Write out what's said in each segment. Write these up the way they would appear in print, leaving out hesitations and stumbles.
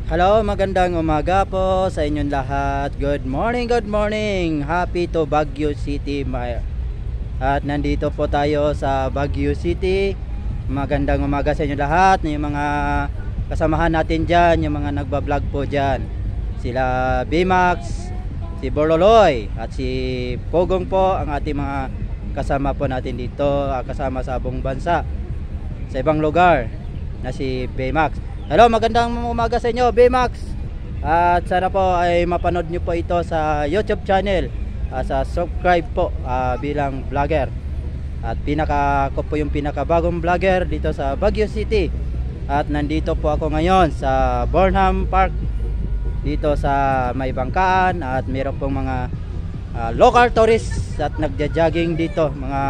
Hello, magandang umaga po sa inyong lahat. Good morning, good morning. Happy to Baguio City. At nandito po tayo sa Baguio City. Magandang umaga sa inyong lahat. Yung mga kasamahan natin dyan, yung mga nagbablog po dyan. Sila Bimax, si Borloloy, at si Pogong po, ang ating mga kasama po natin dito, kasama sa buong bansa, sa ibang lugar, na si Bimax. Hello, magandang umaga sa inyo, Bimax. At sana po ay mapanood nyo po ito sa YouTube channel, sa subscribe po bilang vlogger. At ako po yung pinakabagong vlogger dito sa Baguio City. At nandito po ako ngayon sa Burnham Park, dito sa May Bangkaan. At meron pong mga local tourists at nagja-jogging dito, mga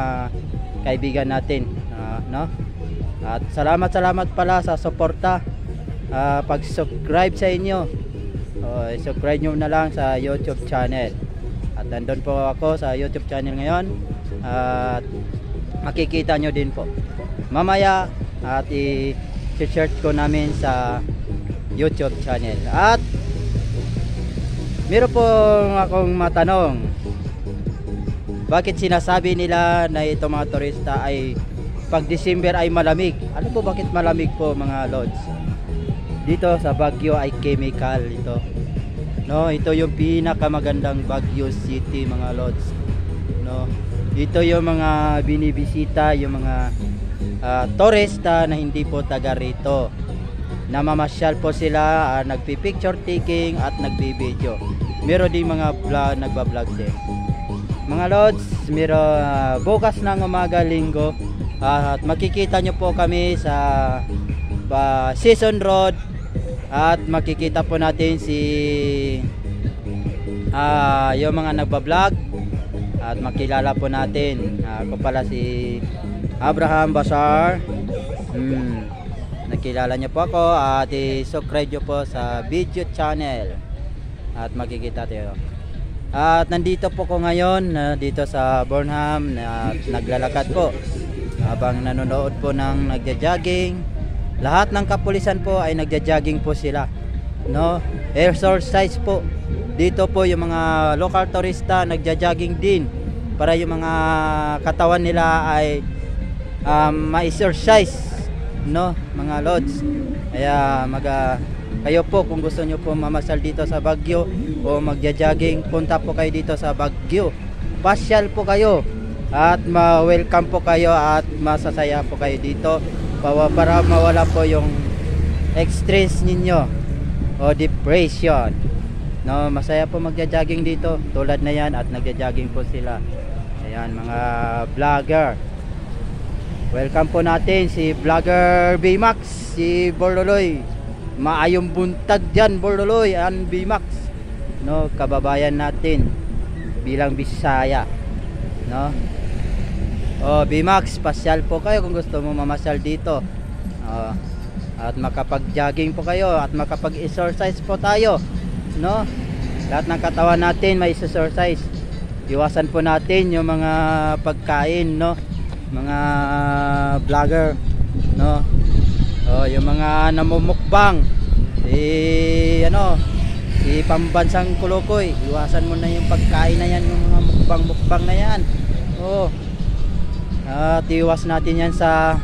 kaibigan natin, no? At salamat pala sa suporta, pag-subscribe sa inyo. Subscribe nyo na lang sa YouTube channel. At nandun po ako sa YouTube channel ngayon. At makikita nyo din po mamaya, at i-search ko namin sa YouTube channel. At meron po akong matanong, bakit sinasabi nila na itong mga turista ay pag December ay malamig? Ano po bakit malamig po, mga lods? Dito sa Baguio ay chemical ito, no? Ito yung pinakamagandang Baguio City, mga lods, no? Ito yung mga binibisita, yung mga turista na hindi po taga rito. Namamasyal po sila, nagpi-picture taking at nagbi-video. Meron din mga nagba-vlog din. Mga lods, meron bukas ng umaga, Linggo, at makikita nyo po kami sa Season Road. At makikita po natin yung mga nagba-vlog, at makilala po natin. Ako pala si Abraham Basar. Nakilala nyo po ako, at i-subscribe nyo po sa video channel, at makikita tayo. At nandito po ko ngayon, dito sa Burnham, naglalakad po habang nanonood po ng nagja-jogging. Lahat ng kapulisan po ay nagja-jogging po sila, no? Exercise po. Dito po yung mga local turista nagja-jogging din, para yung mga katawan nila ay ma-exercise, no, mga lods. Kaya kayo po, kung gusto nyo po mamasyal dito sa Baguio o magja-jogging, punta po kayo dito sa Baguio. Pasyal po kayo, at ma-welcome po kayo, at masasaya po kayo dito, para mawala po yung stress ninyo o depression, no? Masaya po magja-jogging dito, tulad na yan, at nagja-jogging po sila. Ayan, mga vlogger. Welcome po natin si vlogger Bimax, si Borloloy. Maayong buntag dyan, Borloloy and Bimax, no? Kababayan natin bilang Bisaya, no? Bimax, pasyal po kayo kung gusto mo mamasyal dito, at makapag-jogging po kayo, at makapag-exercise po tayo, no? Lahat ng katawan natin may exercise. Iwasan po natin yung mga pagkain, no? Mga vlogger, no? Yung mga namumukbang, si pambansang Kulukoy, iwasan mo na yung pagkain na yan, yung mga mukbang na yan. At iwas natin yan sa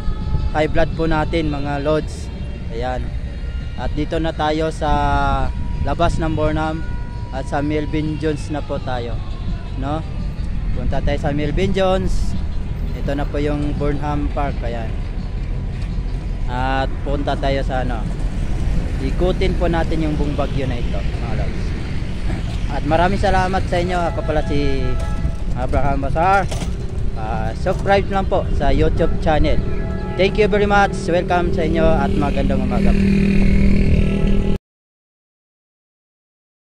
high blood po natin, mga lods. Ayan. At dito na tayo sa labas ng Burnham, at sa Melvin Jones na po tayo, no? Punta tayo sa Melvin Jones. Ito na po yung Burnham Park. Ayan. At punta tayo sa ikutin po natin yung buong Baguio na ito, mga lods. At maraming salamat sa inyo. Ako pala si Abraham Basar. Subscribe lang po sa YouTube channel. Thank you very much. Welcome sa inyo, at magandang umaga.